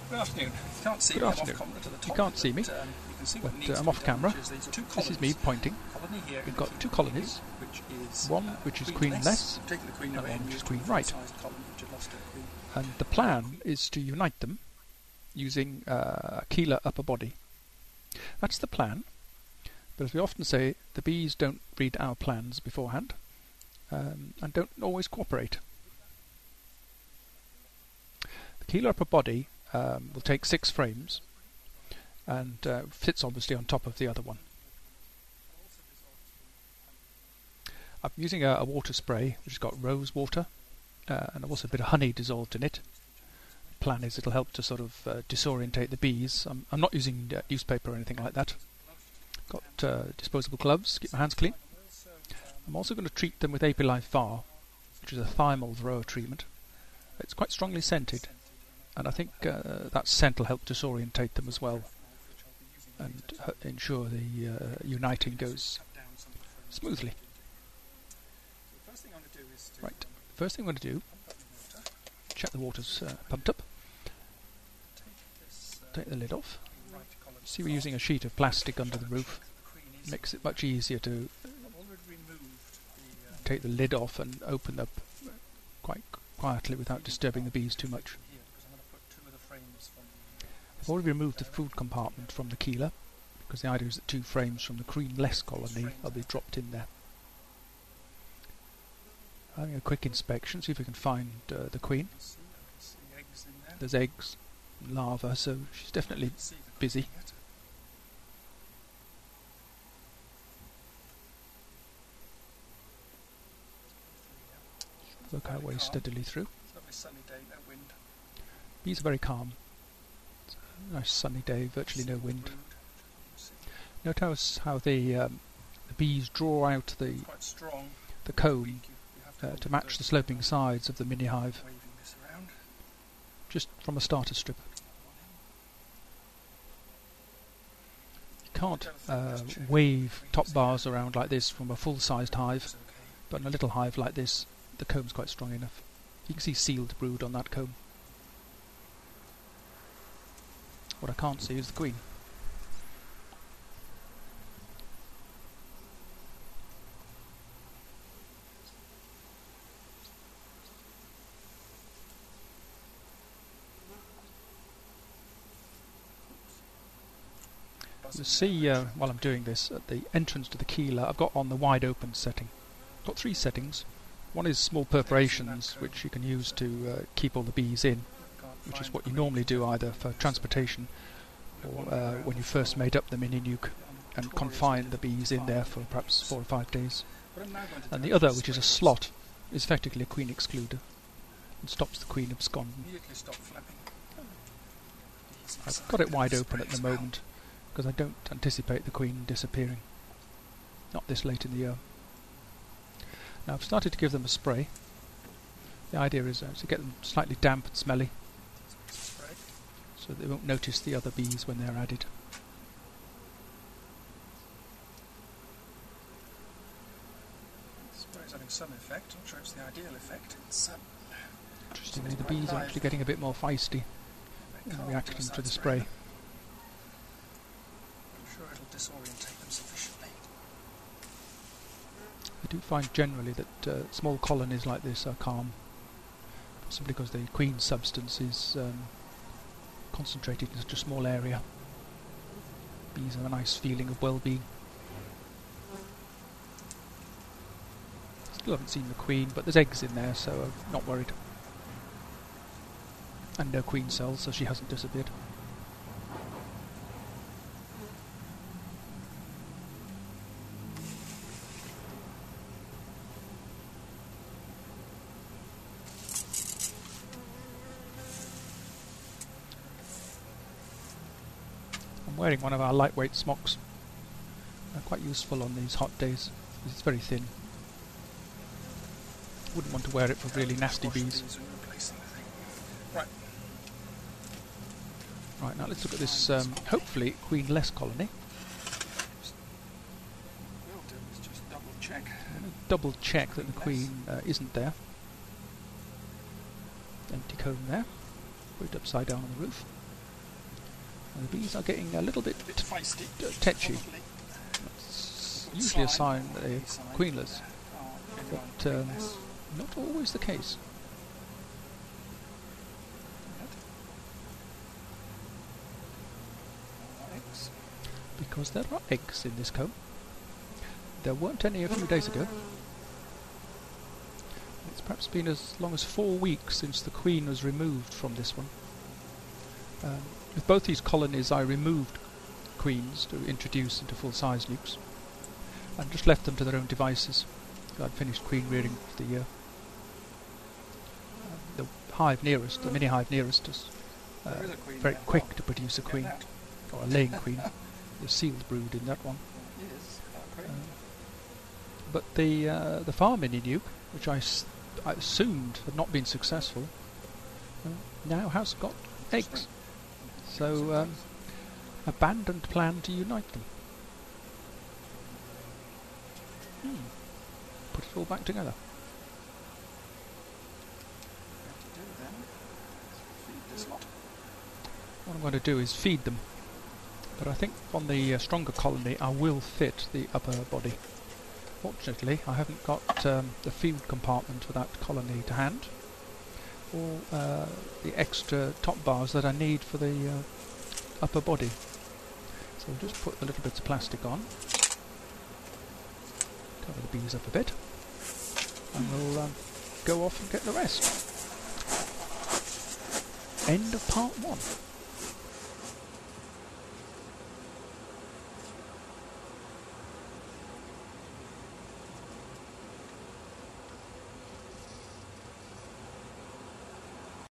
Good afternoon. You can't see me. I'm off camera to the top, you can't see me, you can see what needs but to I'm be off done, camera. which is these two This is me pointing. Colony here We've got two colonies, which is, one which is queenless I've taken the queen and away one and which is used queen a right. sized colony which had lost her queen. And the plan is to unite them using a keeler upper body. That's the plan, but as we often say, the bees don't read our plans beforehand and don't always cooperate. The keeler upper body will take 6 frames and fits obviously on top of the other one. I'm using a water spray which has got rose water and also a bit of honey dissolved in it. The plan is it'll help to sort of disorientate the bees. I'm not using newspaper or anything like that. Got disposable gloves, keep my hands clean. I'm also going to treat them with Apilife VAR, which is a thiamyl varroa treatment. It's quite strongly scented, and I think that scent will help disorientate them as well and ensure the uniting goes smoothly. Right, first thing I'm going to do, check the water's pumped up, take the lid off. See, we're using a sheet of plastic under the roof. Makes it much easier to take the lid off and open up quite quietly without disturbing the bees too much. I've already removed the food compartment from the keeler because the idea is that 2 frames from the queenless colony will be dropped in there. Having a quick inspection, see if we can find the queen. There's eggs and larvae, so she's definitely busy. Work our way steadily through. Bees are very calm. It's a nice sunny day, virtually no wind. Notice how the bees draw out the comb to match the sloping sides of the mini hive, just from a starter strip. You can't wave top bars around like this from a full-sized hive, but in a little hive like this, the comb's quite strong enough. You can see sealed brood on that comb. What I can't see is the queen. You'll see while I'm doing this, at the entrance to the keeler, I've got on the wide open setting. I've got 3 settings. One is small perforations, which you can use to keep all the bees in, which is what you normally do either for transportation or when you first made up the mini-nuc and confine the bees in there for perhaps 4 or 5 days. And the other, which is a slot, is effectively a queen excluder and stops the queen absconding. I've got it wide open at the moment because I don't anticipate the queen disappearing. Not this late in the year. Now I've started to give them a spray. The idea is to get them slightly damp and smelly so they won't notice the other bees when they're added. The spray's having some effect. I'm sure it's the ideal effect. Interestingly, the bees are actually getting a bit more feisty in reaction to the spray. I'm sure it'll disorientate them sufficiently. I do find generally that small colonies like this are calm, possibly because the queen substance is concentrated in such a small area. Bees have a nice feeling of well-being. Still haven't seen the queen, but there's eggs in there, so I'm not worried. And no queen cells, so she hasn't disappeared. I'm wearing one of our lightweight smocks. They're quite useful on these hot days because it's very thin. Wouldn't want to wear it for really nasty bees. Right, now let's look at this hopefully queenless colony. Double check that the queen isn't there. Empty comb there. Put it upside down on the roof. And the bees are getting a little bit feisty. tetchy. Probably. It's usually a sign that they're queenless, Oh, but not always the case. Eggs. Because there are eggs in this comb. There weren't any a few days ago. It's perhaps been as long as 4 weeks since the queen was removed from this one. With both these colonies I removed queens to introduce into full-size nukes and just left them to their own devices. I'd finished queen rearing for the year. The hive nearest, the mini hive nearest us, very quick to produce a queen, or a laying queen. The seals brood in that one. Yes. Okay. But the farm mini-nuc, which I assumed had not been successful, now has got eggs. So, abandoned plan to unite them. Put it all back together. What I'm going to do is feed them. But I think on the stronger colony I will fit the upper body. Fortunately, I haven't got the feed compartment for that colony to hand, or the extra top bars that I need for the upper body. So we'll just put the little bits of plastic on, cover the bees up a bit, and we'll go off and get the rest. End of part 1.